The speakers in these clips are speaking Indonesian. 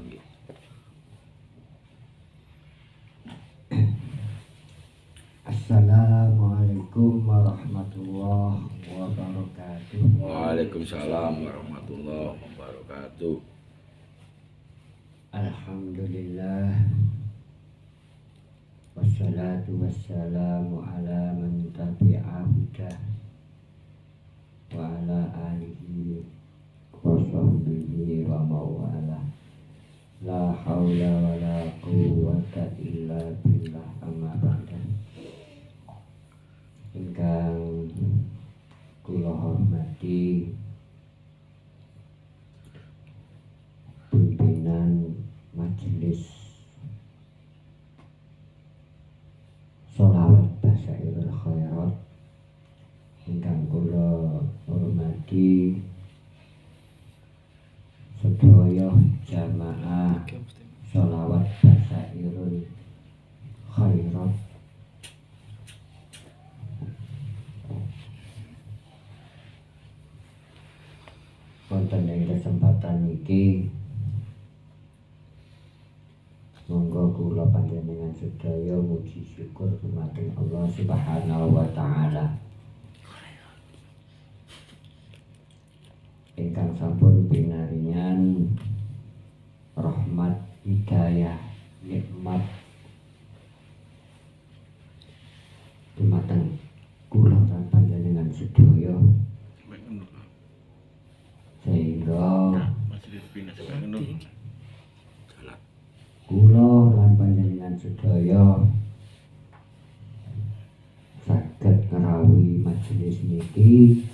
nggih. Assalamualaikum warahmatullahi wabarakatuh. Waalaikumsalam warahmatullahi wabarakatuh. Alhamdulillah. Wassalatu wassalamu ala man tabi'a hudah wa ala alihi wa sahbihi wa mawalah. La hawla wa la quwwata illa billah, amma ba'da. Ingkang kula hormati pimpinan majelis sholawat Basairul Khairat, ingkang kula hormati sedaya jamaah sholawat Basairul Khairat. Wonten ing kesempatan iki monggo kula panjenengan sedaya muji syukur dumateng Allah Subhanahu wa taala ingkang sampun pinaringan rahmat, hidayah, nikmat dumateng kula lan panjenengan sedaya, sehingga kula lan panjenengan sedaya saged ngrawuhi majelis niki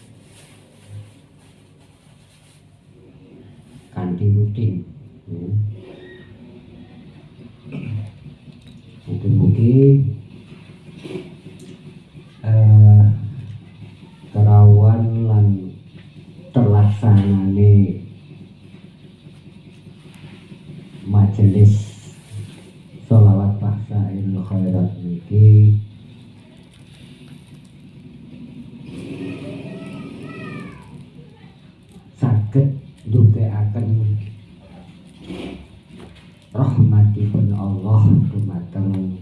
kanthi rutin. Mugi-mugi kerawan lan terlaksanane majelis sholawat Basairul Khairat niki saged ndongekaken rahmatipun Allah dumateng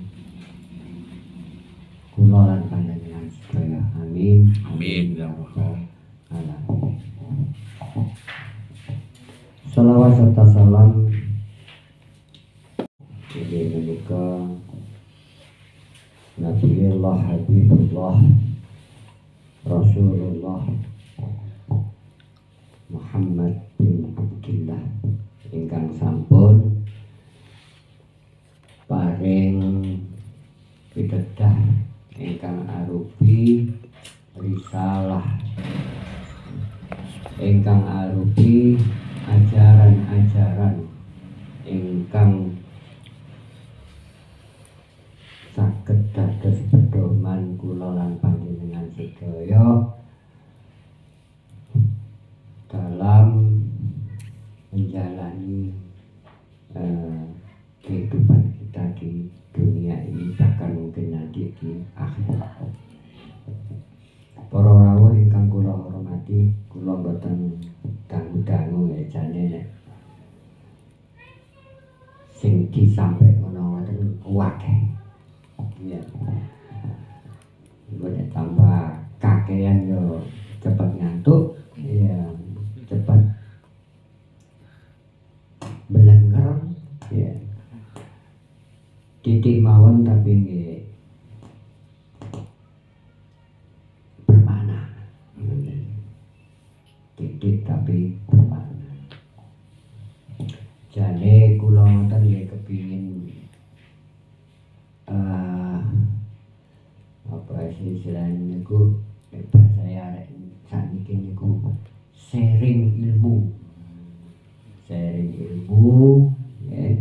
kula lan panjenengan sedaya. Amin. Amin. Ya rabbal alamin. Shalawat serta salam ini menika Nabiullah Habibullah Rasulullah Muhammad bin Abdillah ingkang sampun paring pitedah ingkang arupi risalah, ingkang arupi ajaran-ajaran ingkang saged dados pedoman kula lan panjenengan sedaya dalam menjalani kehidupan kita di dunia ini, bahkan mungkin nanti di akhirat. Para rawuh ingkang kula hormati, kula boten dangu-dangu jane sing disampaikan wonten akeh. Ya. Boleh tambah kakean yo cepat ngantuk, ya cepat belengger, ya. Titik mawon tapi nggih bermakna. Titik tapi bermakna. Jane kula ngoten nggih kepingin apa sih istilahnya niku bahasa saya sakniki niku sharing ilmu ya,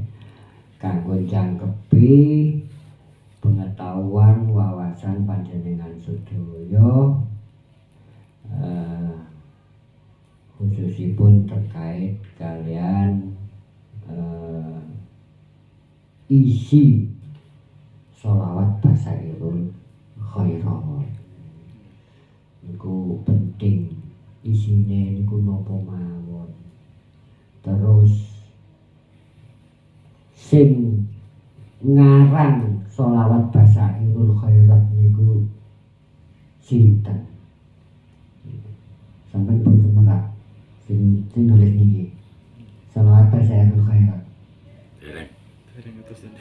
kanggo jangkepi pengetahuan wawasan panjenengan sedaya khususipun terkait kalian isi sholawat Basairul Khairat niku penting, isine niku napa mawon, terus sing ngarang sholawat Basairul Khairat niku sinten? Sampai pun semerap sing nulis niki sholawat Basairul Khairat. Dereng terus ini.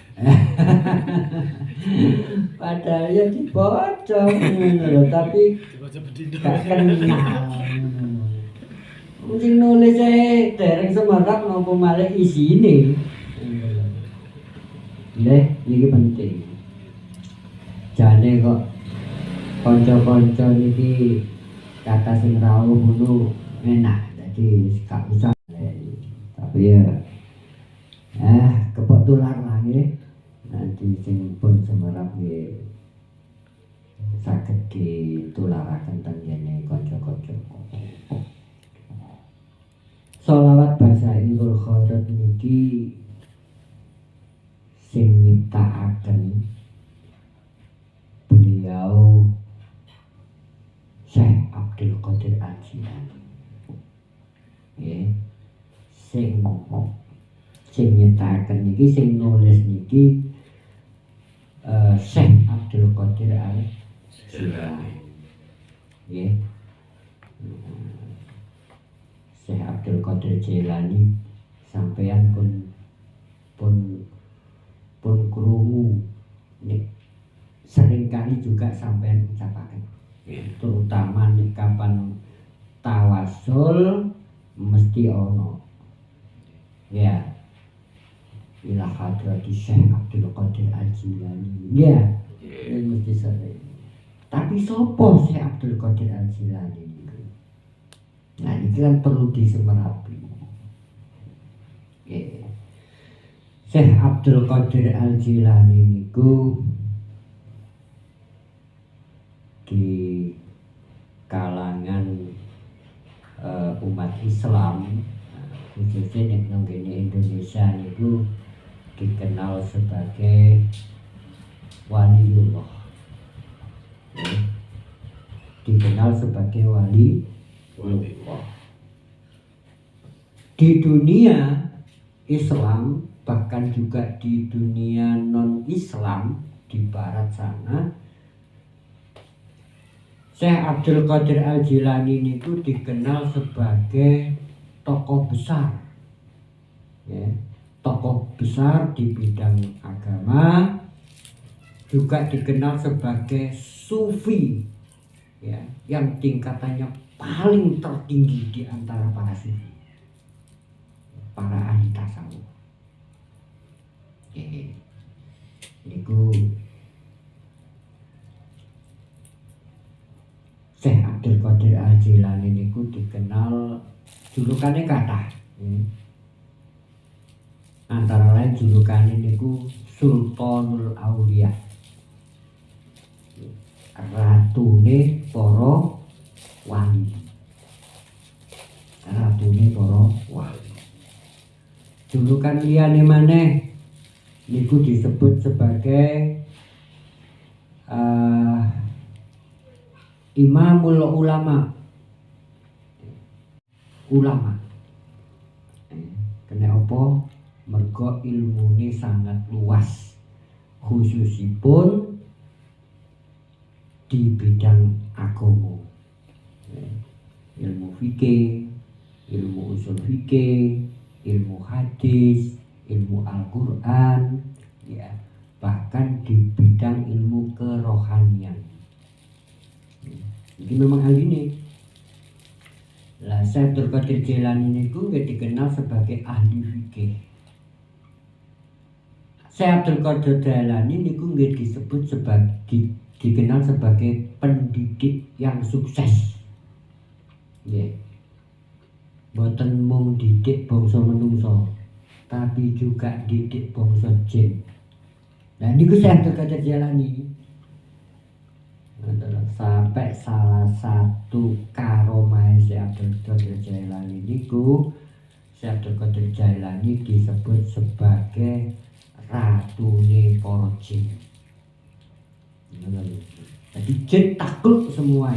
Padahal ya dibaca ngono lho, tapi Dibaca bedino. gak kenal. Sing nulis dereng semerap napa malih isine. Nggih, niki penting. Jane kok kanca-kanca niki kata sing rawuh ngono enak, jadi gak usah. Tapi ya kepok tular lah nggih. Nanti sing pun semerap nggih saged ditularaken teng kene kanca-kanca. Sholawat Basairul Khairat niki sing nyiptakaken beliau Syekh Abdul Qadir Al-Jilani. Nggih. Sing nyiptakaken niki sing nulis niki Syekh Abdul Qadir Al-Jilani. Nggih. Syekh Abdul Qadir Jilani sampeyan pun krungu nek seringkali juga sampeyan ucapaken. Terutama nek kapan tawasul mesti ono. Ya. Ila hadrati Syekh Abdul Qadir Al-Jilani. Ya. Ini mesti sering. Tapi sopo Syekh Abdul Qadir Al-Jilani niku? Nah, ini kan perlu disemerapi. Okay. Syekh Abdul Qadir Al-Jilani niku di kalangan umat Islam, khususnya nang kene Indonesia niku dikenal sebagai waliullah. Okay. Dikenal sebagai wali. Di dunia Islam, bahkan juga di dunia non-Islam di barat sana, Syekh Abdul Qadir Al-Jilani itu dikenal sebagai tokoh besar, ya, tokoh besar di bidang agama, juga dikenal sebagai sufi, ya, yang tingkatannya paling tertinggi di antara para sufi, para ahli tasawuf. Niku Syekh Abdul Qadir Al-Jilani niku dikenal julukannya kathah. Antara lain julukannya niku Sultanul Aulia, ratune para wali. Ratune para wali. Julukan liyane maneh niku disebut sebagai Imamul Ulama. Ulama. Kene apa? Mergo ilmune sangat luas. Khususipun di bidang agama. Ilmu fikih, ilmu usul fikih, ilmu hadis, ilmu Al-Qur'an, ya, bahkan di bidang ilmu kerohanian. Ini memang hal ini. Lah Syekh Abdul Qadir Jilani niku dikenal sebagai ahli fikih. Syekh Abdul Qadir Jilani niku disebut sebagai dikenal sebagai pendidik yang sukses. Yeah. Boten mung didik bangsa menungso, tapi juga didik bangsa jin. Nah niku Syekh Abdul Qadir Jilani adalah sampai salah satu karomah Syekh Abdul Qadir Jilani niku Syekh Abdul Qadir Jilani disebut sebagai ratune para jin. Jadi jin takluk semua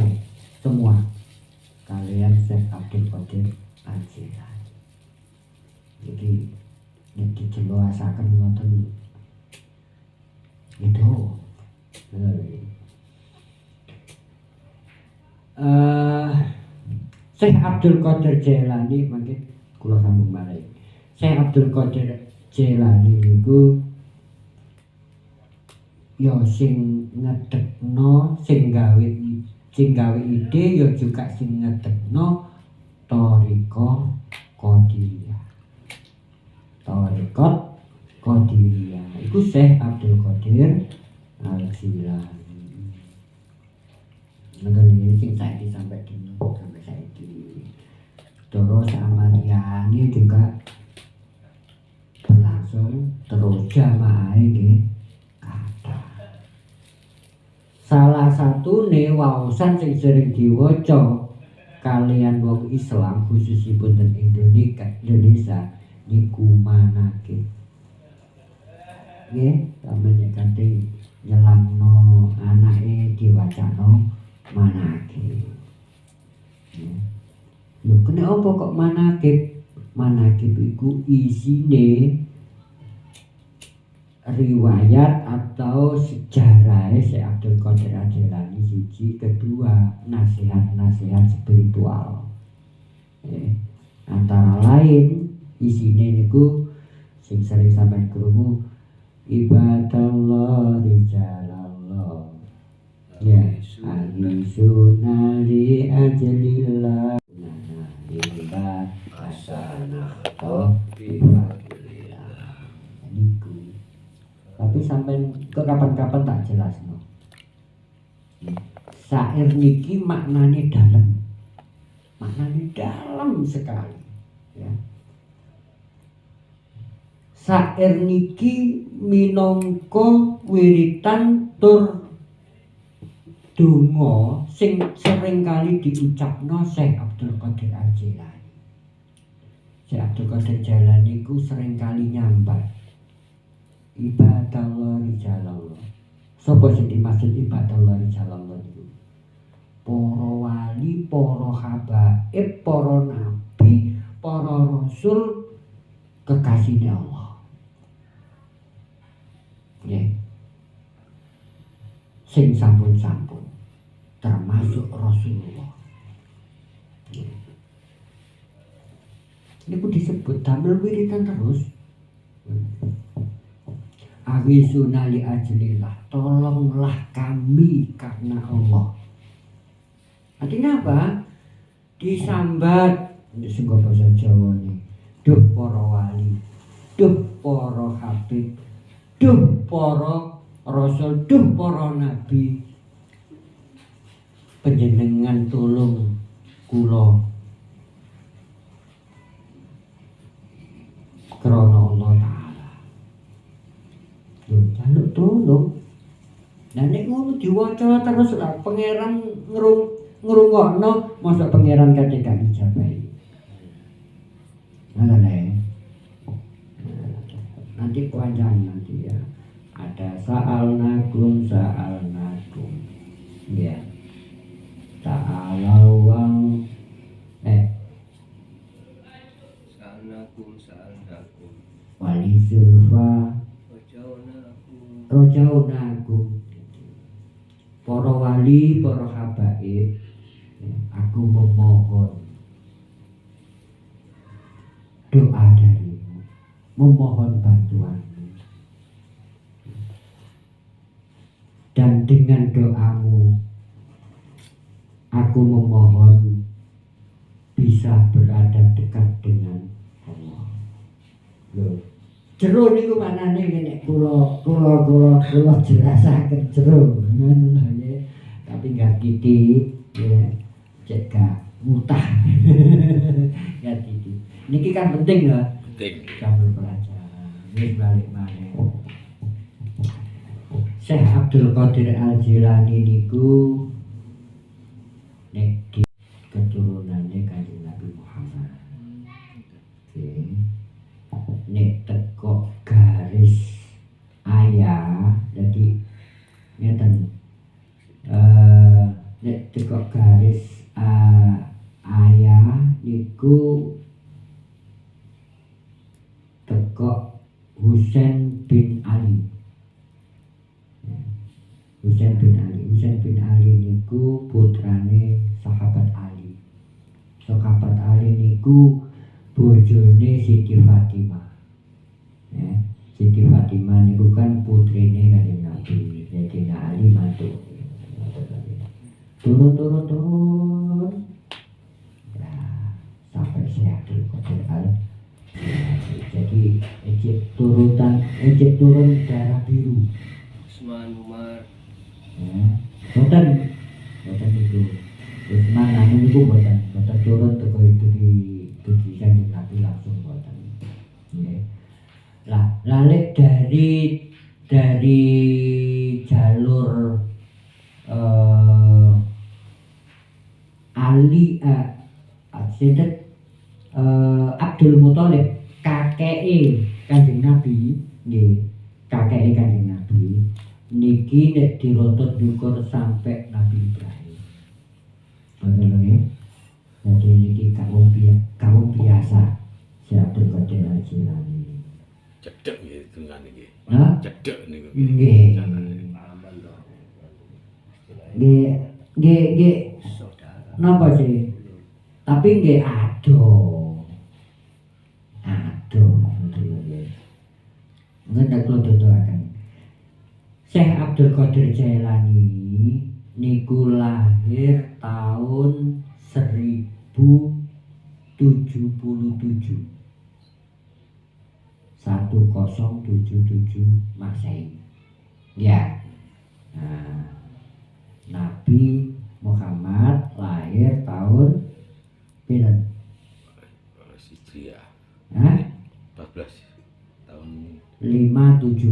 kalian Syekh Abdul Qadir Al-Jilani. Jadi nek dijeloasaken ngoten itu. Syekh Abdul Qadir Jailani mangke kula sambung malih. Syekh Abdul Qadir Jailani niku ya sing ngedekno sing gawe ide ya juga sing ngedekno thariqah Qadiriyah. Thariqah Qadiriyah iku Syekh Abdul Qadir Al-Jailani. Ngoten iki sing saiki sampai saiki. Terus amaliyane juga berlangsung terus jamaah nggih kathah. Salah satune waosan sing sering diwaca kalian wong Islam khususipun ten Indonesia niku manake. Nggih, sampeyan kate nyelamno anake diwacano manake. Lho kene apa kok manakib? Manakib iku isine riwayat atau sejarah Syekh Abdul Qadir Al-Jailani siji, kedua nasihat-nasihat spiritual. Antara lain isine niku sing sering sampeyan krungu ibadallah rijalallah ya alisunali ajlillah ibad asana niku. Tapi sampai ke kapan-kapan tak jelas no. Syair niki maknanya dalam sekali ya. Syair niki minangka wiritan tur donga sing sering kali diucapno Syekh Abdul Qadir Al-Jailani. Syekh Abdul Qadir Jailani iku sering kali nyambat ibadallah rijalallah. Sapa sing dimaksud ibadallah rijalallah niku? Para wali, para habaib, para nabi, para rasul kekasihnya Allah. Nggih. Sing sampun-sampun termasuk Rasulullah. Niku disebut damel wiritan terus. Awisuna li ajlillah, tolonglah kami karena Allah. Artinya apa? Disambat sing basa Jawa nih. Duh para wali, duh para habib, duh para rasul, duh para nabi. Panjenengan tulung kula krana Allah Ta'ala. Lho, jaluk tulung. Nah nek ngono diwaca terus lah pangeran ngrungokno, mosok pangeran kate gak dijabahi. Ngono lho. Nanti panjang nanti ya. Ada sa'alnakum ya. Ta'alawang sa'alnakum wali zulfa rojaunakum. Para wali, para habaib, aku memohon doa darimu, memohon bantuanmu, dan dengan doamu aku memohon bisa berada dekat dengan Allah. Loh, jero niku maknane nek kula jelasaken jero ngono lho ya. Tapi enggak titik ya, cek gak mutah. Ya titik. Niki kan penting lho. Penting. Sambil pelajaran. Wis balik maneh. Syekh Abdul Qadir Al-Jailani niku nek di keturunannya Kanjeng Nabi Muhammad. Nek teko garis ayah, jadi ngeten nek teko garis ayah niku teko Husain bin Ali. Husain bin Ali niku putrane sahabat Ali. Sahabat Ali niku bojone Siti Fatimah. Ya, Siti Fatimah niku kan putrine Kanjeng Nabi. Sayyidina Ali mantu. Turun. Nah, sampai Syekh Abdul Qadir Al. Jadi turun darah biru. Usman Umar. Ya, boten itu. Usman anu niku boten turun teko itu di Kanjeng Nabi langsung boten. Nggih. Lah, lalik dari jalur Ali Abdul Muthalib kakeke Kanjeng Nabi, nggih, kakeke Kanjeng Nabi niki nek dirotot dukur sampai Nabi Ibrahim. Ngoten lho nggih. Jadi niki kaum biasa si Abdul Qadir Al Jilani. Cedek nggih dengan iki. Hah? Cedek niku. Nggih. Aman dong. Nggih. Saudara. Napa sih? Tapi nggih adoh nggih. Nggak kula tutuaken. Syekh Abdul Qadir Jailani niku lahir tahun 1077 Masehi. Ya. Nah, Nabi Muhammad lahir tahun pinten? Hijriah. Hah? 14 tahun 570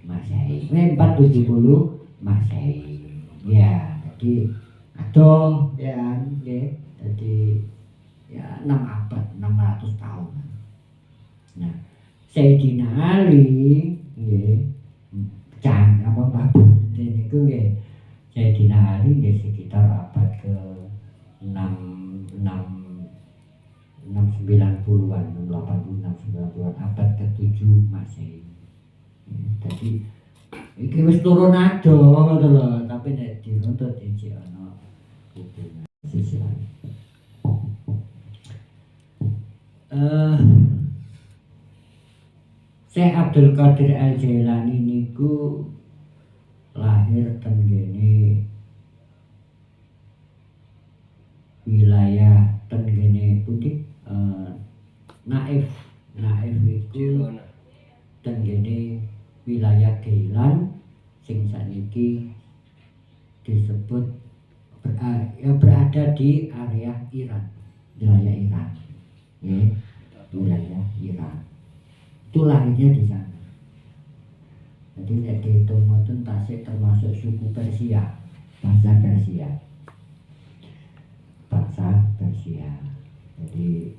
Masehi. 470 Masehi. Ya, jadi adoh ya nggih. Jadi ya 6 abad, 600 tahun. Nah, Sayyidina Ali nggih niku nggih Sayyidina Ali nggih sekitar abad ke 690-an, 680-an, abad ke-7 Masehi. Jadi iki wis turun adoh ngono lho, tapi nek diruntut iki ana hubungan sisi lain. Syekh Abdul Qadir Al Jailani niku lahir ten kene wilayah ten kene putih Naif iku ten kene wilayah Keilan sing saniki disebut berada di area Iran, wilayah Iran. Ya, wilayah Iran. Itu lahirnya di sana. Jadi nek dihitung ngoten Tasik termasuk suku Persia, bangsa Persia. Jadi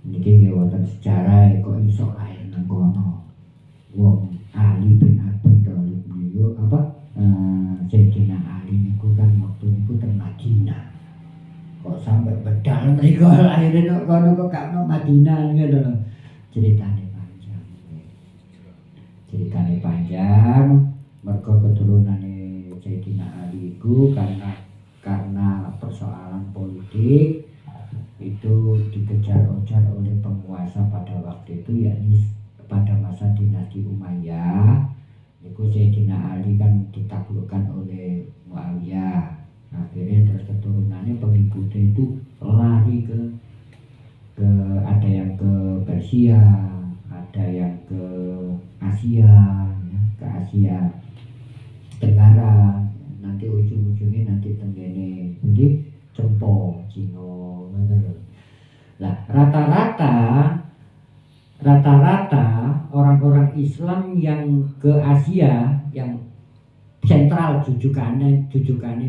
niki nggih wonten sejarah kok iso lahir nang kono. Wong Ali bin Abi Thalib niku Sayyidina Ali niku kan waktu niku teng Madinah. Kok sampai bedal mriku lahir nang kono kok gak ono Madinah ngono lho. Ceritane panjang mergo keturunane Sayyidina Ali iku karena persoalan politik itu dikejar-kejar oleh penguasa pada waktu itu, yakni pada masa dinasti Umayyah. Itu Sayyidina Ali kan ditaklukkan oleh Muawiyah. Akhirnya terus keturunannya pengikutnya itu lari ke ada yang ke Persia, ada yang ke Asia, ya, ke Asia Tenggara. Nanti ujung-ujungnya nanti tenggene jadi Cempo, Cino, lah rata-rata orang-orang Islam yang ke Asia, yang sentral jujukannya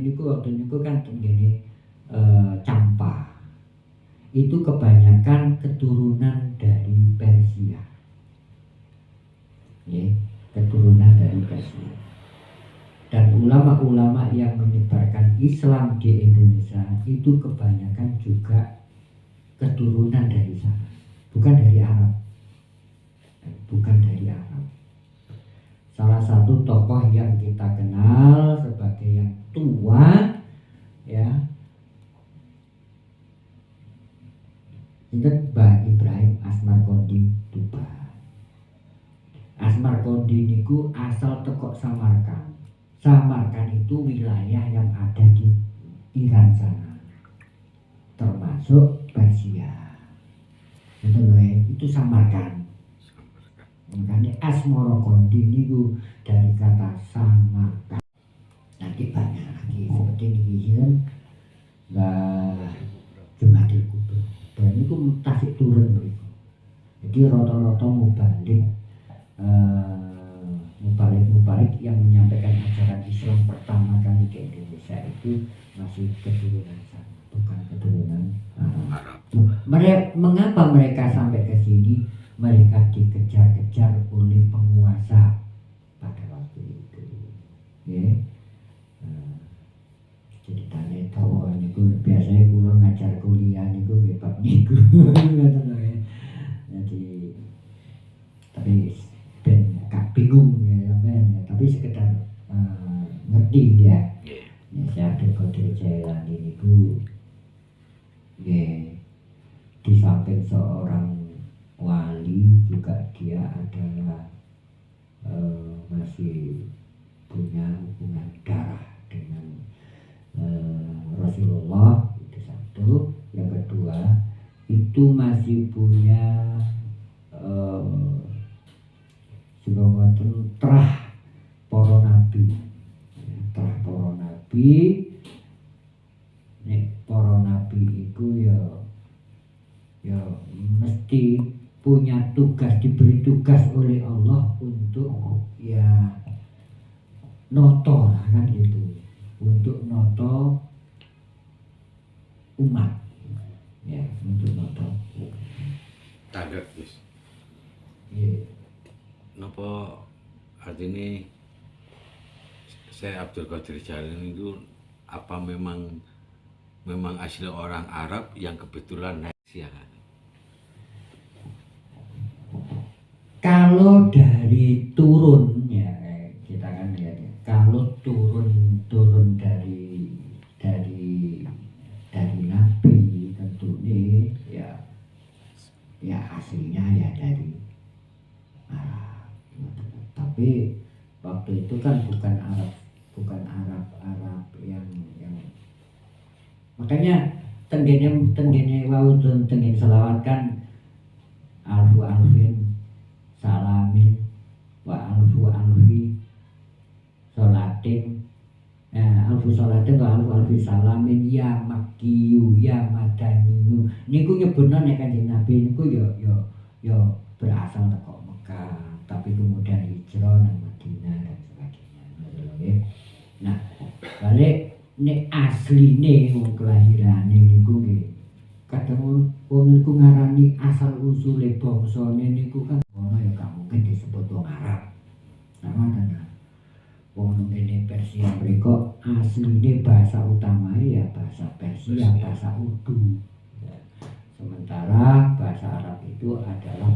niku waktu niku kan tenggene Campa. Itu kebanyakan keturunan dari Persia. Ya, keturunan dari Persia. Dan ulama-ulama yang menyebarkan Islam di Indonesia itu kebanyakan juga keturunan dari sana, bukan dari Arab. salah satu tokoh yang kita kenal sebagai yang tua, ya, ingat Mbah Ibrahim Asmarkondi Tuban. Asmarkondi niku asal teko Samarkand. Samarkand itu wilayah yang ada di Iran sana, termasuk Persia. Itu Samarkand. Makanya Asmarokondi niku dari kata Samarkand. Nanti banyak lagi seperti ini kan, Mbah Jumadil Kubro. Dan itu tasik turun begitu. Jadi rata-rata mubalik yang menyampaikan ajaran Islam pertama kali ke Indonesia itu masih keturunan sana, bukan keturunan Arab. Mengapa mereka sampai ke sini? Mereka dikejar-kejar oleh penguasa pada waktu itu. Ya. Jadi tanya tahu niku biasanya kula ngajar kuliah niku nggih bab niku. Jadi tapi ben gak bingung ya sampean ya, tapi sekedar ngerti dia. Ya saya Abdul Jailani niku ya di samping seorang wali juga dia adalah masih punya hubungan darah dengan Rasulullah, itu satu. Yang kedua itu masih punya sebuah terah para nabi, terah para nabi. Nek para nabi itu ya mesti punya tugas, diberi tugas oleh Allah untuk ya noto lah kan gitu, untuk noto umat, ya untuk noto Tanggap wis. ya. Napa artinya saya Abdul Qadir Jailani itu apa memang asli orang Arab yang kebetulan naik siaran? Kalau dari turunnya kita kan lihat ya, kalau turun dari Nabi tentu nih ya aslinya ya dari Arab. Tapi waktu itu kan bukan Arab yang makanya tenggene wau tenggene selawat kan alfu alfin salamin wa alfu alfi sholatin, alfu sholatin wa alfu alfi salamin ya makkiyu ya madaniyu. Niku nyebutna nek Kanjeng Nabi niku yo berasal dari Mekah, tapi kemudian hijrah nang Madinah dan sebagainya. Nah, balik nek asline wong kelahirane niku nggih kadang wong niku ngarani asal usule bangsane niku kan ono ya gak mungkin disebut wong Arab. Nah, wong ngene Persia mriko asline bahasa utamae ya bahasa Persia, bahasa Urdu. Sementara bahasa Arab itu adalah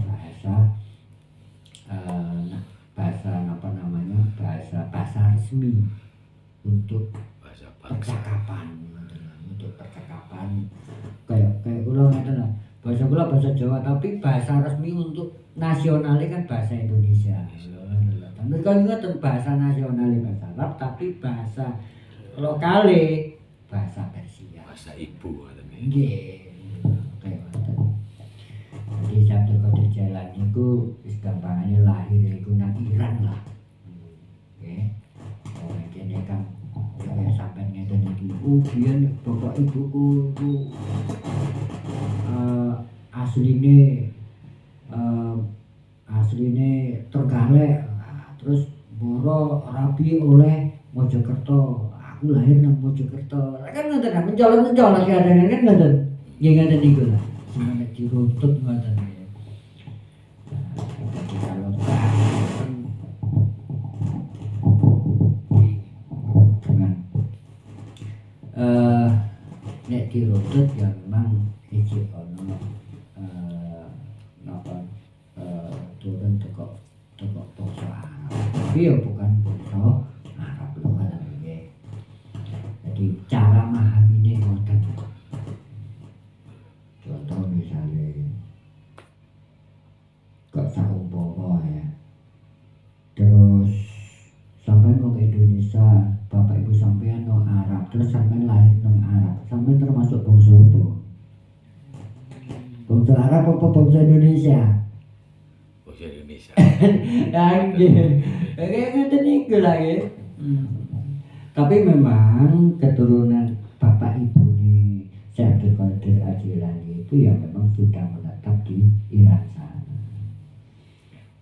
bahasa resmi untuk percakapan, kayak kula ngaten lah. Bahasa kula bahasa Jawa tapi bahasa resmi untuk nasionalnya kan bahasa Indonesia. Tapi kan ngoten bahasa nasionalnya bahasa Arab tapi bahasa lokale bahasa Persia. Bahasa ibu katanya. Nggih. Kayak ngoten. Jadi Abdul Qadir Jailani niku wis gampangane lahir iku nang Iran lah. Nggih. Oh, kene kan ya sampai ngeten iki. Biyen bapak ibuku ku asline Trenggalek. Terus moro rabi oleh Mojokerto. Aku lahir nang Mojokerto. Kan ngoten kan mencolot-mencolot kadang kan ngoten. Nggih ngoten niku lah. Semono diruntut ngoten ya. Jadi kalau dengan nek diruntut ya memang iki ono napa turun teko bangsa Arab. tapi ya bukan bangsa Arab lokal nggih. Jadi cara memahaminya ngoten. Contoh misalnya kok saumpama ya. Terus sampai mau ke Indonesia, bapak ibu sampean no Arab, terus sampean lahir no Arab, sampean termasuk bangsa apa? Bangsa Arab apa bangsa Indonesia? Bahasa Indonesia. Kayak ngeten iku lah ya. Tapi memang keturunan bapak ibu nih Syekh Abdul Qadir Al-Jilani itu ya memang sudah menetap di Iran sana.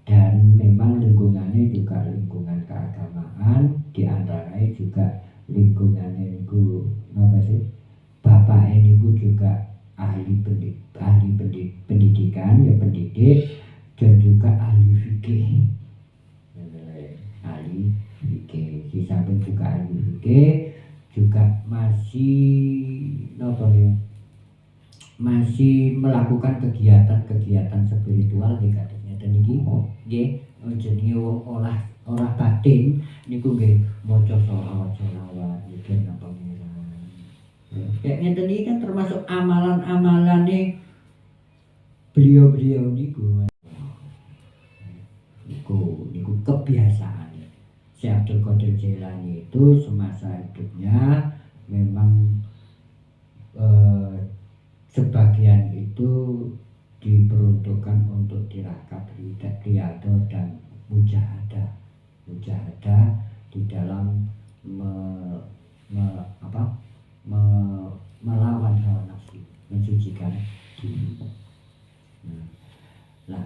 Dan memang lingkungannya juga lingkungan keagamaan, di antaranya juga lingkungannya itu apa sih? Bapak ini juga pendidikan ya pendidik dan juga ahli fikih. Ahli fikih, di samping juga ahli fikih juga masih melakukan kegiatan spiritual di katanya dan iki nggih jenenge wong olah batin niku nggih maca sholawat mikir nang pangeran. Kayak ngeten iki kan termasuk amalan-amalane beliau-beliau niku kebiasaan. Syekh Abdul Qadir Jailani itu semasa hidupnya memang sebagian itu diperuntukkan untuk tirakat, riyadhah dan mujahadah di dalam melawan hawa nafsu, mensucikan diri. Nah,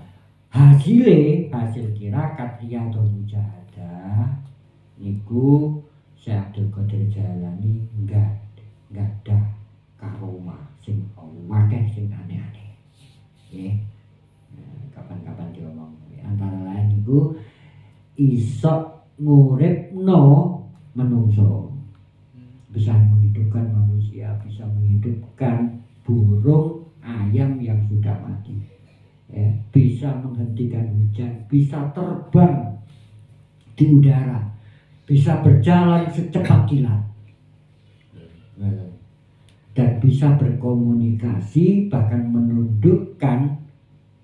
hasil tirakat riyadhah mujahadah niku Syekh Abdul Qadir Jailani enggak ada karomah sing akeh sing aneh-aneh. Nggih. Kapan-kapan diomong. Antara lain niku iso nguripno menungso. Bisa menghidupkan manusia, bisa menghidupkan burung, ayam yang sudah mati. Ya, bisa menghentikan hujan, bisa terbang di udara, bisa berjalan secepat kilat. Dan bisa berkomunikasi bahkan menundukkan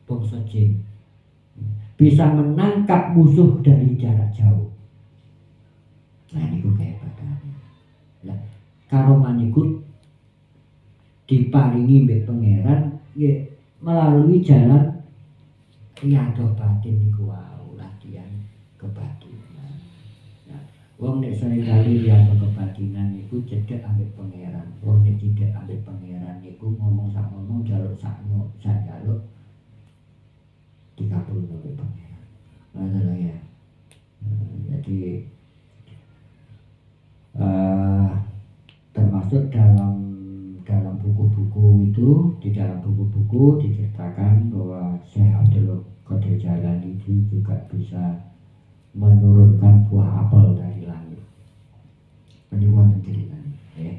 bangsa jin, bisa menangkap musuh dari jarak jauh. Nah niku kehebatannya. Lah karomah niku diparingi mbek pangeran nggih melalui jalan riyadhah batin niku wau latihan kebatinan. Nah, wong nek seringkali riyadhah kebatinan niku cedhek ambek pangeran. Wong nek cedhek ambek pangeran niku ngomong sak ngomong jaluk sak jaluk dikabulno ambek pangeran. Ngono ya. Jadi termasuk dalam buku-buku itu, di dalam buku-buku diceritakan bahwa Syekh Abdul Qadir Jailani itu juga bisa menurunkan buah apel dari langit. Penipuan ceritanya, ya.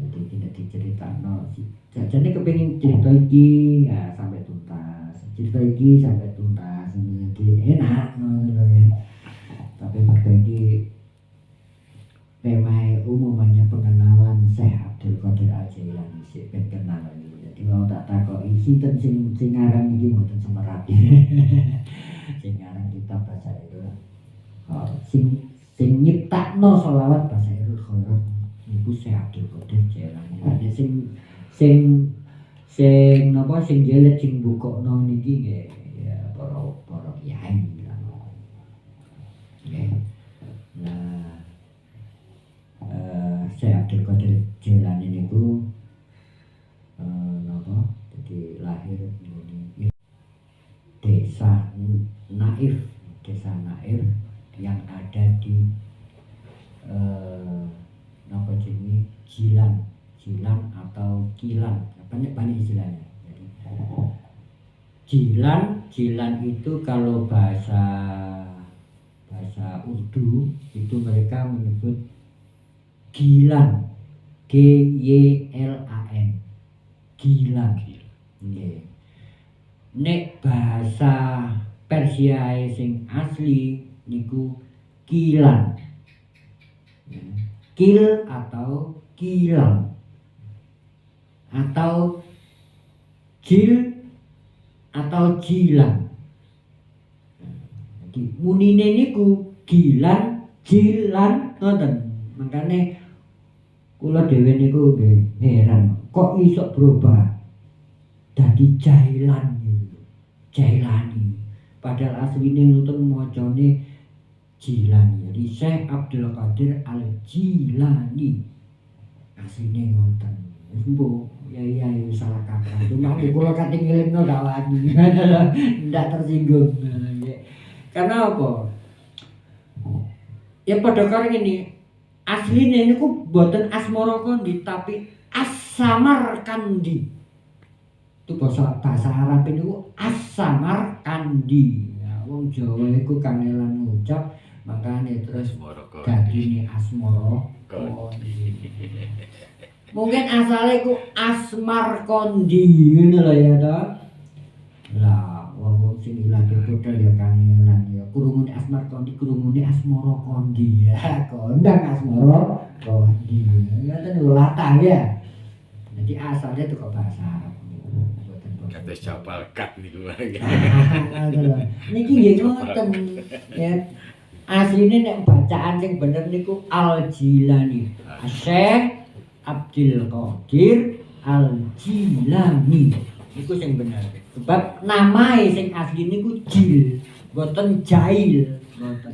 Jadi tidak diceritakan. Jadi kepingin cerita iki ya sampai tuntas, cerita iki sampai tuntas, jadi enak, ya. Tapi waktu ini temanya umumnya pengenalan Syekh Abdul Qadir Al-Jailani sih kenalan ini. Jadi kalau tak takoki sinten sing aran iki mboten semerat. Sing aran kitab bahasa Arab. Sing nyiptakno selawat bahasa Arab khairat niku Syekh Abdul Qadir Jailani. Ada sing napa sing jelet sing bukokno niki nggih ya para kiai lah. Nggih. Nah Syekh Abdul Qadir Jailani niku jadi lahir di desa Naif yang ada di Jilan atau Kilan, banyak istilahnya. Jilan itu kalau bahasa Urdu itu mereka menyebut Gilan, Gylan, Gilan. Nggih. Nek bahasa Persia sing asli niku kilan. Ya. Kil atau kilan atau jil atau jilan. Jadi munine niku gilan, jilan ngoten. Makane kula dhewe niku nggih heran kok iso berubah dadi jailan gitu. Jailani. Padahal asline nonton macane Jilani. Jadi Syekh Abdul Qadir Al-Jilani. Asline ngoten. Wis mbok ya salah kaprah. Cuma kula kate ngelingno gak wani. Ndak tersinggung. Karena apa? Ya pada karo ngene. Asline niku boten Asmara Kandi tapi As-Samar Kandi. Itu bahasa Arab niku As-Samar Kandi. Ya, wong Jawa iku kangelan ngucap makane terus dadine Asmara Kandi. Mungkin asalnya ku Asmar Kondi ngono lho ya to. Lah wong sing lagi padha ya kangelan ya krungune Asmar Kondi krungune Asmara Kondi ya kondang Asmara Kondi. Ngoten lho latah ya. Jadi asalnya itu kok bahasa Arab. Kata capal kat niku. Niki nggih ngoten ya. Asline nek bacaan sing bener niku Al-Jilani. Syekh Abdul Qadir Al-Jilani. Iku sing bener. Sebab namae sing asli niku Jil, boten Jail, boten.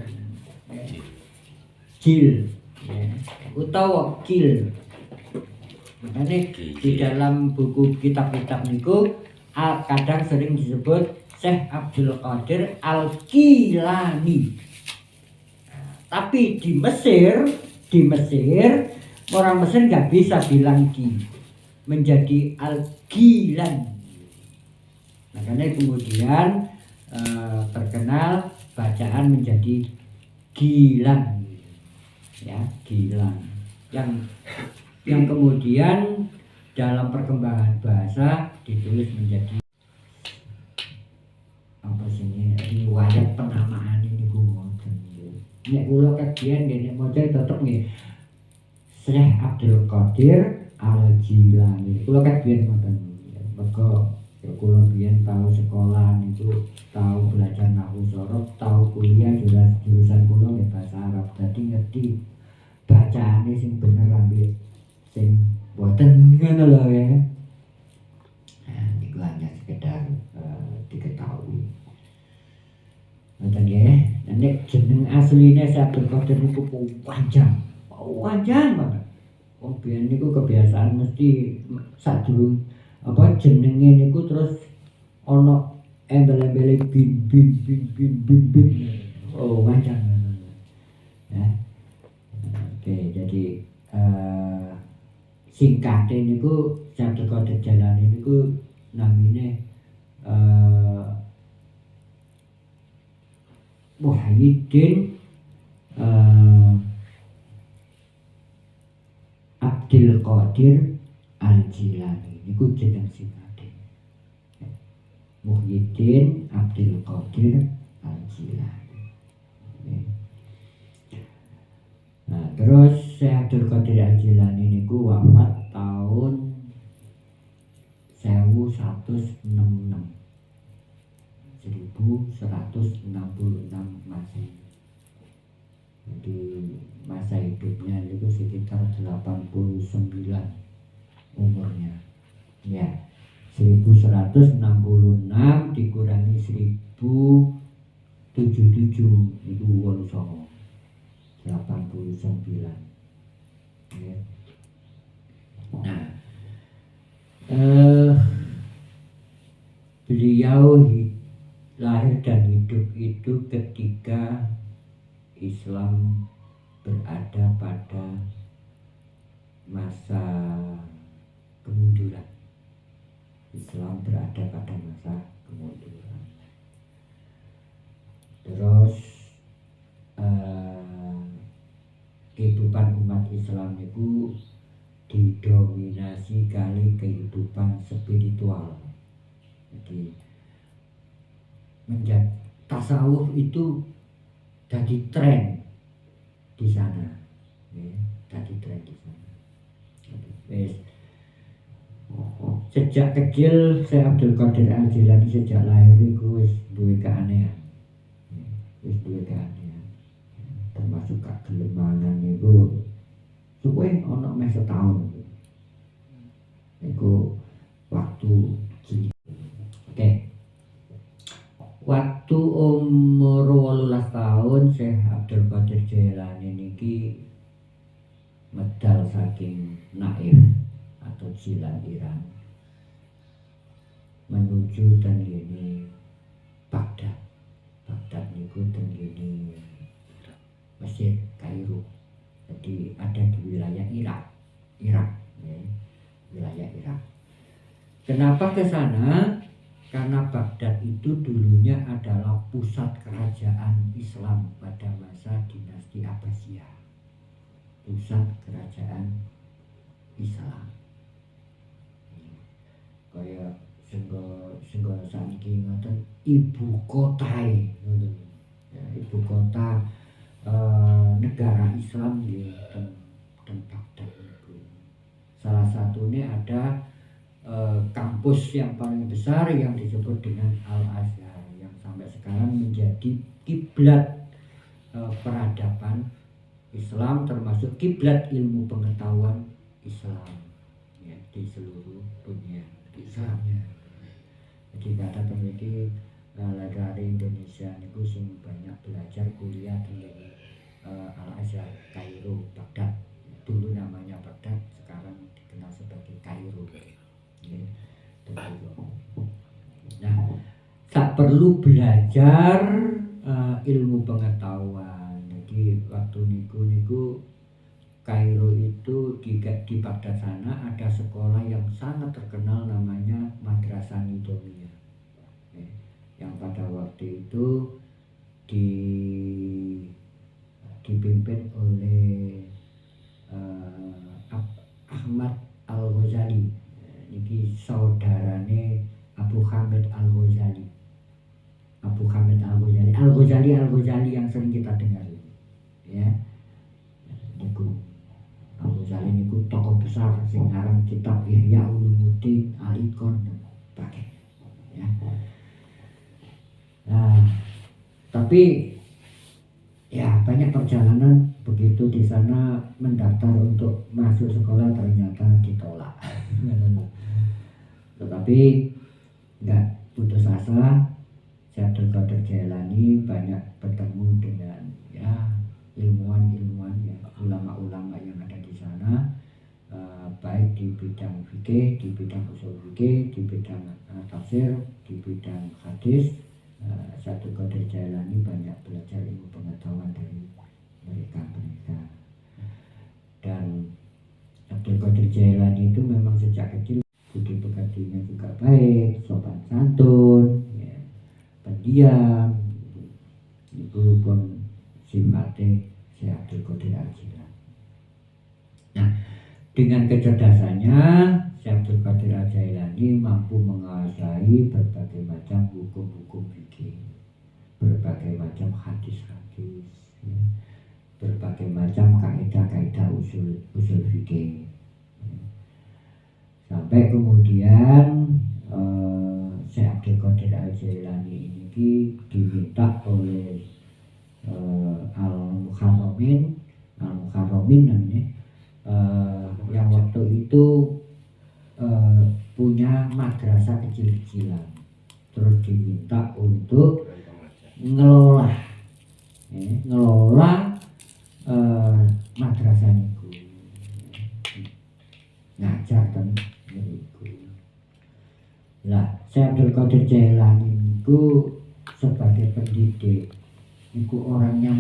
Jil. Ya. Utawa Kil. Makanya di dalam buku kitab-kitab niku kadang sering disebut Syekh Abdul Qadir Al-Kilani. Tapi di Mesir orang Mesir nggak bisa bilang ki, menjadi Al-Gilan. Makanya kemudian terkenal bacaan menjadi Gilan, ya Gilan. Yang kemudian dalam perkembangan bahasa ditulis menjadi apa sih ini riwayat penamaan ini ngoten. Nek kula kajian nek maca tetep nggih Syekh Abdul Qadir Al-Jilani. Kula kajian ngoten. Mergo kula biyen tahu sekolah niku tahu belajar nahwu sorof, tahu kuliah jurusan kula nggih bahasa Arab. Dadi ngerti bacaane sing bener ambek sing boten ngono lho ya. Nah, niku hanya sekedar diketahui. Ngoten nggih. Nek jeneng asline Syekh Abdul Qadir niku panjang banget. Wong biyen niku kebiasaan mesti sadurung apa jenenge niku terus ana embel-embele bin. Oh, panjang. Ya. Oke, jadi singkate niku Syekh Abdul Qadir Jilani niku namine Muhyiddin Abdul Qadir Al-Jilani niku jeneng singkate. Muhyiddin Abdul Qadir Al-Jilani. Nah, terus Syekh Abdul Qadir Al-Jilani niku wafat tahun 1166 Masehi. Jadi masa hidupnya itu sekitar 89 umurnya. Ya, 1166 dikurangi 1077 itu 89. Ya. Nah, beliau lahir dan hidup itu ketika Islam berada pada masa kemunduran. Islam berada pada masa kemunduran. Terus kehidupan umat Islam itu didominasi kali kehidupan spiritual. Jadi menjadi tasawuf itu jadi tren di sana, tadi tren di sana. Wes. Sejak kecil Syekh Abdul Qadir Al Jilani sejak lahir iku wis duwe keanehan. Wis duwe keanehan. Termasuk kegelemangan niku suwe ana meh setahun. Iku waktu cilik. Oke. Waktu umur 18 tahun Syekh Abdul Qadir Jailani niki medal saking Naif atau Jilan Iran menuju tenggene Baghdad. Baghdad niku tenggene Mesir, Kairo. Jadi ada di wilayah Irak, ya, wilayah Irak. Kenapa ke sana? Karena Baghdad itu dulunya adalah pusat kerajaan Islam pada masa dinasti Abbasiyah. Pusat kerajaan Islam. Kaya senggo saniki ngoten ibu kotae ngoten. Ya, ibu kota negara Islam di Baghdad itu. Salah satunya ada kampus yang paling besar yang disebut dengan Al-Azhar yang sampai sekarang menjadi kiblat peradaban Islam, termasuk kiblat ilmu pengetahuan Islam ya, di seluruh dunia Islamnya. Jadi kata memiliki dari Indonesia niku sing banyak belajar kuliah di Al-Azhar, Kairo, Baghdad. Dulu namanya Baghdad, sekarang dikenal sebagai Kairo. Nah, tak perlu belajar ilmu pengetahuan. Jadi waktu niku Kairo itu di Baghdad sana ada sekolah yang sangat terkenal namanya Madrasah Nizamiyah. Yang pada waktu itu dipimpin oleh Ahmad Al-Ghazali. Ini saudarane Abu Hamid Al-Ghazali. Abu Hamid Al-Ghazali. Al-Ghazali yang sering kita dengar. Ya. Niku Al-Ghazali niku tokoh besar sing aran kitab Ihya Ulumuddin Al-Itqan pakai. Ya. Nah, tapi ya banyak perjalanan begitu di sana mendaftar untuk masuk sekolah ternyata ditolak. Tetapi nggak putus asa, Syekh Abdul Qadir Jailani banyak bertemu dengan ya ilmuwan-ilmuwan ya, ulama-ulama yang ada di sana, baik di bidang fikih, di bidang usul fikih, di bidang tafsir, di bidang hadis. Syekh Abdul Qadir Jailani banyak belajar ilmu pengetahuan dari mereka. Dan Abdul Qadir Jailani itu memang sejak kecil budi pekertinya juga baik, sopan santun, ya, pendiam. Itu pun sifatnya Syekh Abdul Qadir Al-Jilani. Nah, dengan kecerdasannya Syekh Abdul Qadir Al-Jilani mampu menguasai berbagai macam hukum-hukum fikih, berbagai macam hadis-hadis, ya, berbagai macam kaidah-kaidah usul fikih. Sampai kemudian Syekh Abdul Qadir Al-Jilani ini diminta oleh Al-Muharramin namanya, yang waktu itu punya madrasah kecil-kecilan, terus diminta untuk ngelola madrasah niku, ngajar kan niku. Lah Syekh Abdul Qadir Jailani niku sebagai pendidik niku orangnya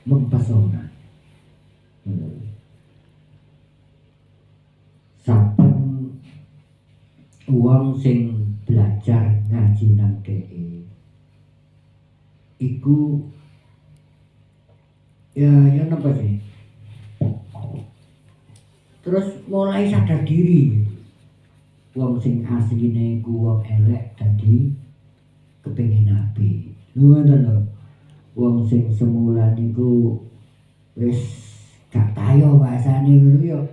mempesona. Saben wong sing belajar ngaji nang dhek iku ya napa sih? Terus mulai sadar diri. Wong sing asline iku wong elek dadi kepengin apik. Ngoten lho. wong sing semula niku wis gak tayo bahasane ngono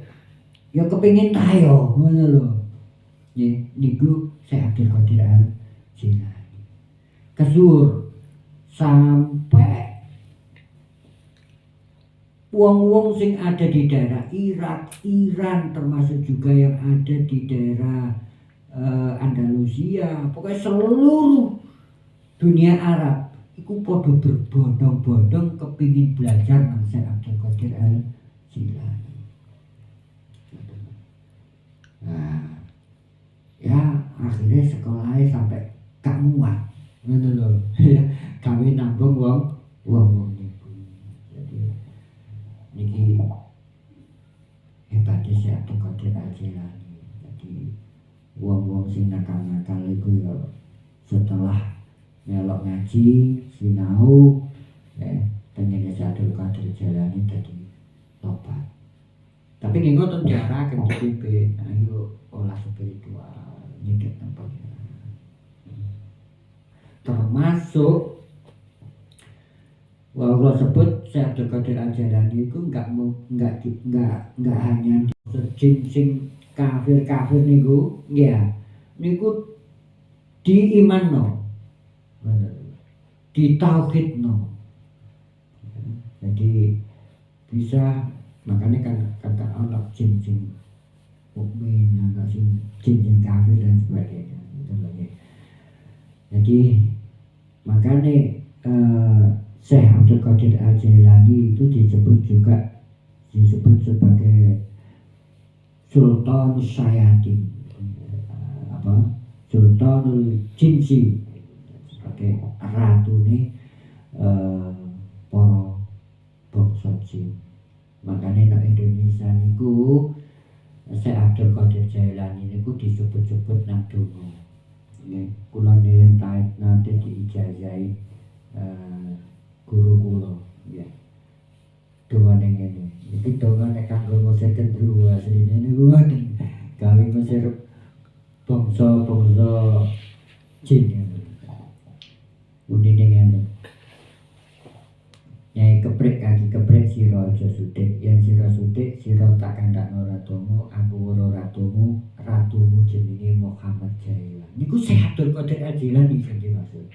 ya kepengin tayo ngono lho. Nggih, niku Syekh Abdul Qadir Al Jilani. Kesuwur sampai wong-wong sing ada di daerah Irak, Iran, termasuk juga yang ada di daerah Andalusia, pokoknya seluruh dunia Arab iku podo berbondong-bondong kepingin belajar nang Syekh Abdul Qadir Al Jilani. Nah, ya akhirnya sekolahnya sampai gak muat, ngono lho. Kami nambung wong niku. Jadi niki hebatnya Syekh Abdul Qadir Al Jilani. Jadi wong-wong sing nakal-nakal iku ya setelah melok ngaji, sinau, pengen Syekh Abdul Qadir Jilani tadi tobat. Tapi nggih ngoten diarahken dipipin, ayo olah spiritual, nyedhek napa ya. Termasuk kalau sebut Syekh Abdul Qadir Al Jilani itu enggak hanya jin sing kafir niku, ya niku diimanno, ditauhidno. Jadi bisa, makanya kan kata Allah jin mukmin, agak jin kafir dan sebagainya. Jadi makanya Syekh Abdul Qadir Al Jilani itu disebut sebagai Sultan Syayatin, Sultanul Jinsi, sebagai ratune para bangsa jin. Makanya nang Indonesia niku Syekh Abdul Qadir Jilani niku disebut-sebut nang donga. Nggih, kula nanti diijazahi guru kula, nggih. Dongane ngene. Iki dongane kanggo ngusir gendruwo asline niku ngoten. Gawe ngusir bangsa jin. Bunine ngene. Nyai keprek kaki keprek sira aja sutik, yen sira sutik sira tak kandhakno ratumu, aku weruh ratumu jenenge Muhammad Jailan. Niku Syekh Abdul Qadir Al Jilani sing dimaksud.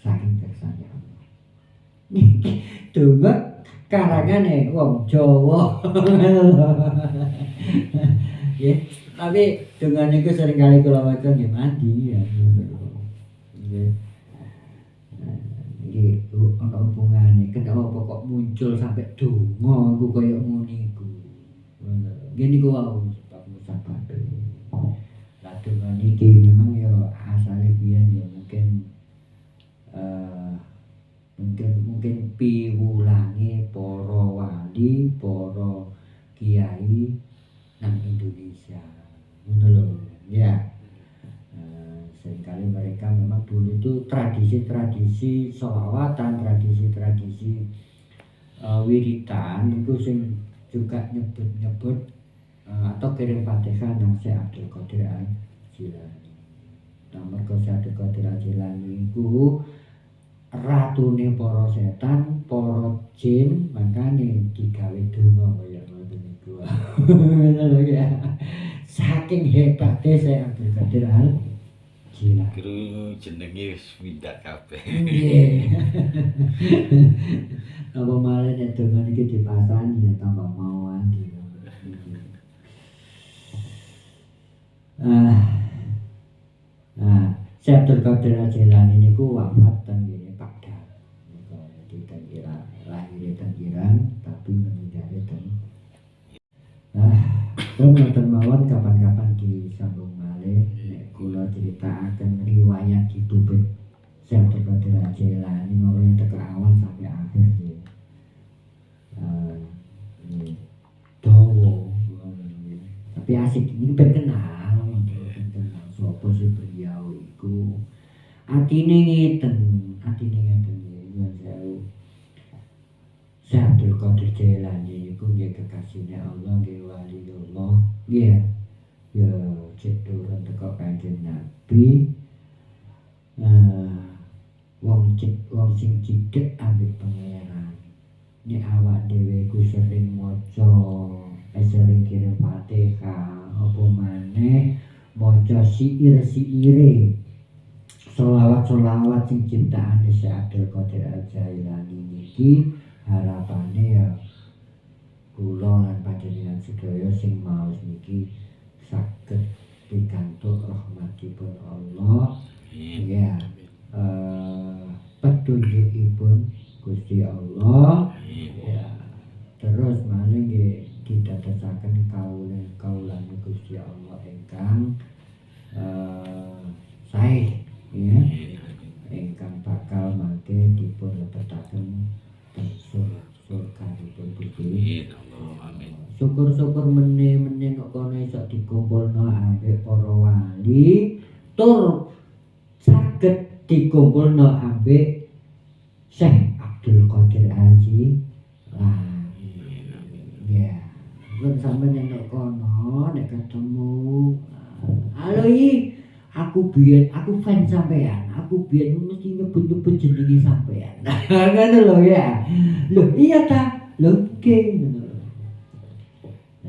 Saking kersane Allah. Niki donga karangane wong Jawa. Ya, tapi donga niku sering kali kula waca nggih mandi ya. Nggih. Iki ana hubungane, kenapa kok muncul sampai donga iku kaya ngono iku. Nggih niku wau sebab musabah. Lah donga niki memang ya asale biyen ya mungkin piwulange para wali, para kiai nang Indonesia. Ngono lho, ya. Seringkali mereka memang dulu itu tradisi-tradisi sholawatan, tradisi-tradisi wiridan itu sing juga nyebut atau kirim Fatihah nang Syekh Abdul Qadir Al Jilani. Nomor Syekh Abdul Qadir Al Jilani iku ratune para setan, para jin, makane digawe donga kaya ngoten niku. Ngono ya. Saking hebate Syekh Abdul Qadir Al Jilani. Kru jenenge wis windak kabeh. Nggih. Apa malah nek donga iki dipasani ya tambah mau andi. Syekh Abdul Qadir Al Jilani niku wafat teng Baghdad. Di Iran, lahir teng Iran tapi meninggal teng. Ngoten mawon kapan-kapan disambung malih nek kula critakaken riwayat hidup Syekh Abdul Qadir Al Jilani mulai teko awal sampai akhir nggih. Dawa. Tapi asik ini ben kenal sapa sih beliau iku. Atine ngeten ya jauh. Syekh Abdul Qadir Jilani iku nggih kekasihane Allah, nggih wali Allah. Nggih. Ya cek turun teko Kanjeng Nabi. wong sing cidhek ambek pangeran. Nek awak dhewe ku sering maca, sering kirim Fatihah, apa maneh maca siir-siire, selawat-selawat sing ciptaane Syekh Abdul Qadir Al-Jailani niki, harapane ya kula lan panjenengan sedaya sing maos niki saged pikantuk rahmatipun Allah, ya petunjukipun Gusti Allah, ya terus malih nggih didadosaken kaulan Gusti Allah ingkang sae, ya ingkang bakal mangke dipun lebetaken teng surganipun Gusti. Amin. Syukur-syukur meneh-meneh kok kono iso dikumpulno ambek para wali, tur saged dikumpulno ambek Syekh Abdul Qadir Al-Jailani. Ya, mun sampeyan nek kono nek ketemu, halo iki aku biyen aku fans sampean, aku biyen mesti nyebut-nyebut jenenge sampean. Ngono lho ya. Lho iya ta? Lho nggih ngono.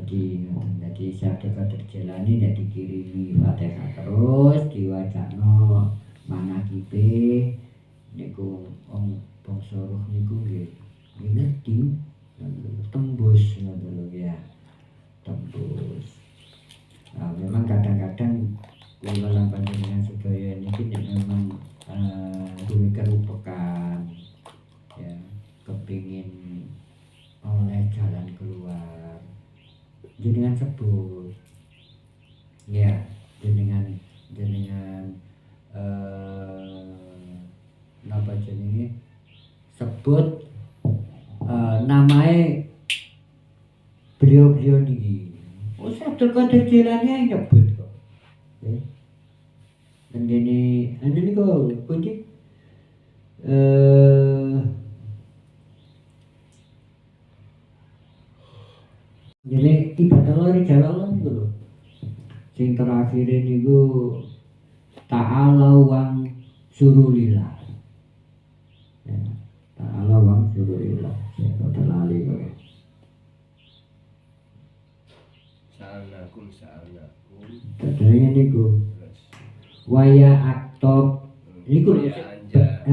Jadi Syekh Abdul Qadir Jailani nek dikirimi Fatihah terus diwacana manakibe niku bangsa roh niku nggih ngerti tembus ngono lho ya. Tembus. Nah, memang kadang-kadang kula lan panjenengan sedaya niki nek memang duwe kerupekan ya, kepingin oleh jalan keluar, jenengan sebut ya, jenengan napa jenenge sebut namae beliau niki. Oh, Abdul Qadir Jailani nyebut kok. Dan ini kok kunci jadi ibadah lari jalan niku lho. Sing terakhir niku ta'ala wang surulillah. Ya, ta'ala wang surulillah. Ya, rada lali kok. Sa'alnakum. Dadane niku Terus waya aktob niku lho. ya anja.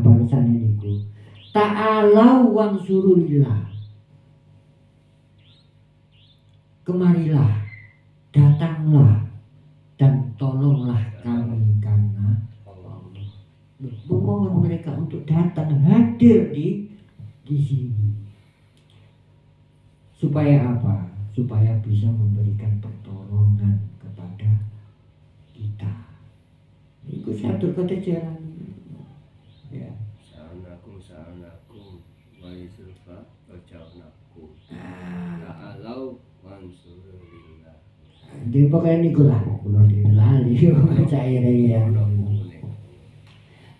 Barusan niku ta'ala wang surulillah. Kemarilah, datanglah dan tolonglah kami karena Allah. Memohon mereka untuk datang hadir di sini. Supaya apa? Supaya bisa memberikan pertolongan kepada kita. Itu Abdul Qadir Jailani. Ya. Sa'alnakum wa yusfa waja'nakum. Ah, Ta'alau wansurulillah. di pokoknya niku lah, kula dilali caire ya.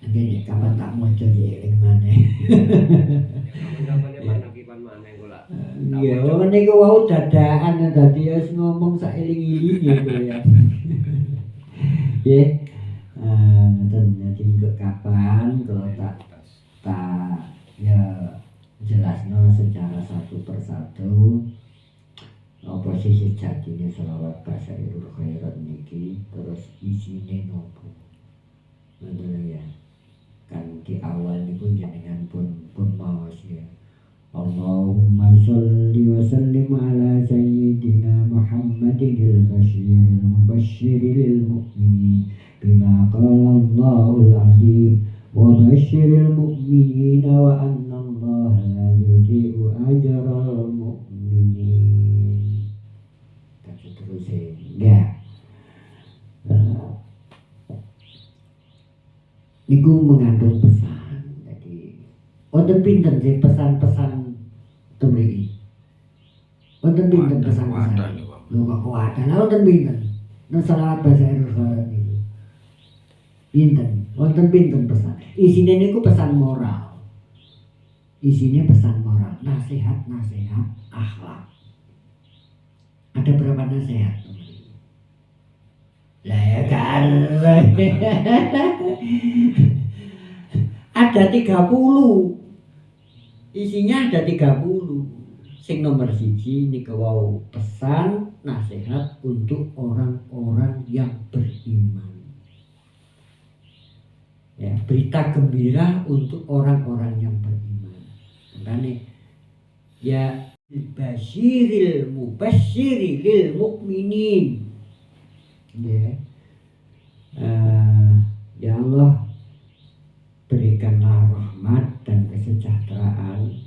Nggih, kapan tak maca eling maneh. Kapan-kapan manakipan maneh kula. Iya, wong niku wau dadakan dadi wis ngomong sak eling-elinge kok ya. Nggih. Ngoten dadi kok kapan kalau tak ya jelasno secara satu persatu apa sih sejatine selawat Basairul Khairat niki, terus isine nopo. Ngoten ya. Kan di awal niku jenengan pun maos ya. Allahumma sholli wa sallim ala sayyidina Muhammadin al-bashiril mubashshiril mu'minin bima qala Allahul azim wa bashshiril mu'minina wa anna Allah la yudhi'u ajral mu'minin. Dan seterusnya ya. Niku mengandung pesan. Jadi wonten pinten sih pesan-pesan temriki? Wonten pinten pesan-pesan? Lho kok kuatan. Wonten pinten? Nang selawat Basairul Khairat niku. Pinten? Wonten pinten pesan? Isine niku pesan moral. Isinya pesan moral, nasihat-nasihat akhlak. Ada berapa nasihat? Lah ya kan. ada 30. Isinya ada 30. Sing nomor 1 niku wau pesan nasihat untuk orang-orang yang beriman. Ya, berita gembira untuk orang-orang yang beriman. Makanya ya basyiril mubasyiri lil mukminin. Ya. Ya Allah, berikanlah rahmat dan kesejahteraan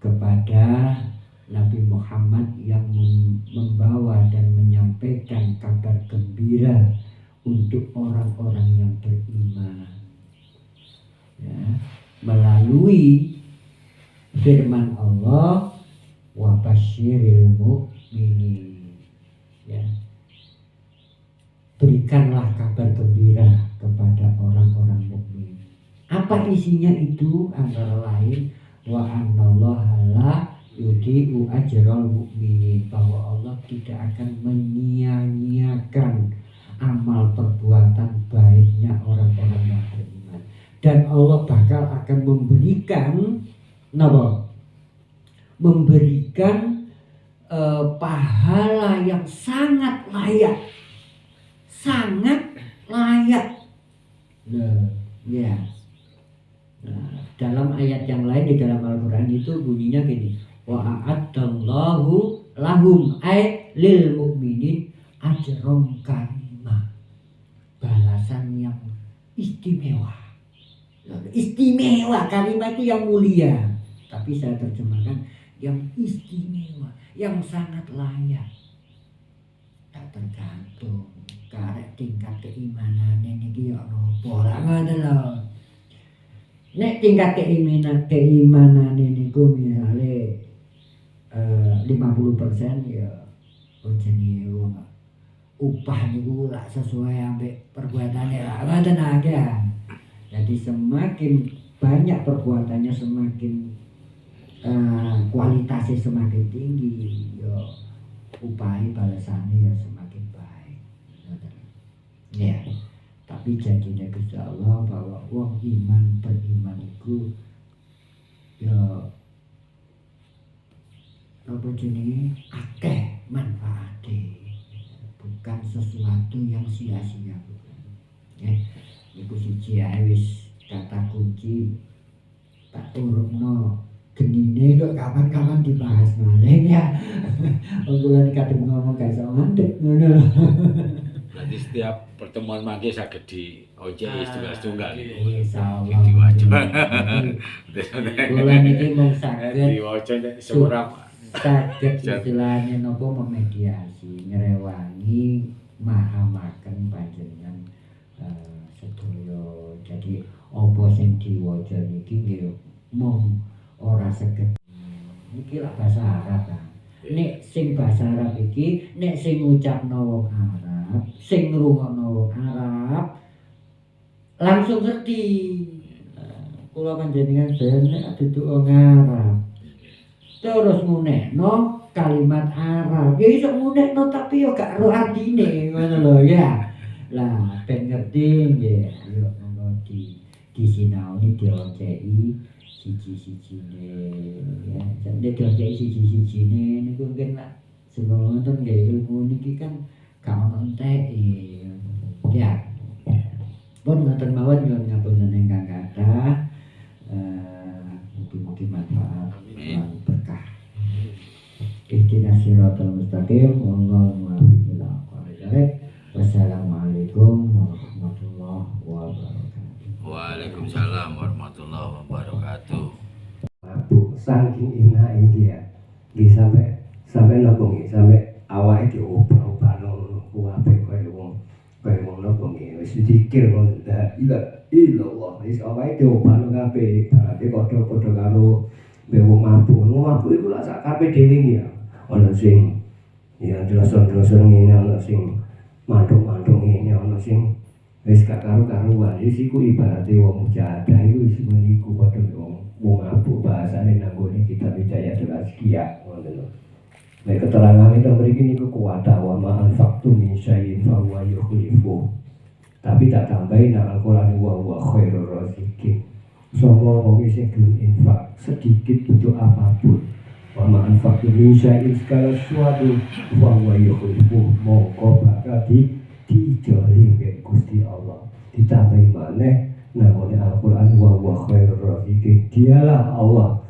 kepada Nabi Muhammad yang membawa dan menyampaikan kabar gembira untuk orang-orang yang beriman, ya, melalui firman Allah wa basyiril mu'minin, ya, berikanlah kabar gembira kepada orang-orang mukmin. Apa isinya itu? Antara lain wa annallaha la yudhi'u ajral mu'minin, bahwa Allah tidak akan menyia-nyiakan amal perbuatan baiknya orang-orang yang beriman, dan Allah bakal akan memberikan pahala yang sangat layak. Ya. Dalam ayat yang lain di dalam Al-Quran itu bunyinya gini, wa a'addallahu lahum ay lil mu'minin ajron karimah, balasan yang istimewa. Istimewa, karimah itu yang mulia, tapi saya terjemahkan yang istimewa, yang sangat layak. Tak tergantung karek tingkat keimanan ini ya nopo lah ngono lho. Nek tingkat keimanan ini ku misale 50% ya jenenge wong upah niku lak sesuai ambek perbuatane lah ngoten akeh. Jadi semakin banyak perbuatannya, semakin kualitasnya semakin tinggi, ya upahi balasannya ya semakin baik. Ya, tapi janjinya Gusti Allah bahwa wong iman beriman itu ya apa jenenge akeh manfaate, bukan sesuatu yang sia-sia, bukan. Ya, iku siji ae wis kata kunci tak urupno genine kok kapan-kapan dibahas malih ya. Wong kula nek kadung ngomong gak iso mandek ngono. Berarti setiap pertemuan mangke saged di OJI tunggal-tunggal. Insyaallah. Diwaca. Kula niki mung saged Diwaca seorang saged istilahnya napa memediasi, ngrewangi, mahamaken panjenengan sedaya. Jadi apa sing diwaca niki nggih mung ora saged niki lak bahasa Arab ta. Nek sing bahasa Arab iki, nek sing ngucapno wong Arab, sing ngrungokno wong Arab langsung ngerti. Kula panjenengan nek duduk wong Arab terus ngunekno kalimat Arab, ya iso ngunekno tapi yo gak ro artine ngono lho ya. Lah ben ngerti nggih, yo ngono disinaoni dioceki siji-sijine ya. Jadi dioceki siji-sijine niku mungkin lah sebelum nonton nggih ilmu niki kan gak ono enteke. Ya. Pun ngoten mawon nyuwun ngapunten ingkang kathah. Mugi-mugi manfaat lan berkah. Ihdinas siratal mustaqim, wallahu muwaffiq ila aqwamit thoriq. Wassalamualaikum warahmatullahi wabarakatuh. Waalaikumsalam warahmatullahi wabarakatuh. Mabuk saking enak dia, sampai nopong sampai awake diubah-ubah nang kuwabe koyo wong nopong wis dikir wong la ilaha illallah, wis awake diubah nang kabeh. Berarti padha-padha karo wong mabuk iku lak sak kabeh dhewe ya. Ana sing ya droso-droso ngene, ana sing mantuk-mantuk ngene, ana sing wis gak karu-karuan. Wis iku ibarate wong mujahadah iku wis meniku padha wong mabuk, bahasane nanggone kita Hidayatul Azkiya ngoten lho. Nek keterangan itu mriki niku kuwata wa ma anfaqtu min syai'in fa huwa yukhlifu. Tapi tak tambahin Al-Qur'an wa huwa khairur raziqin. sama wong sing gelem infak sedikit butuh apapun wa manfaatu min syai'in segala sesuatu wa huwa yuhibbu mongko bakal dijoli mbek Gusti Allah ditambahi maneh namanya Al-Quran wa huwa khairur raziqin dialah Allah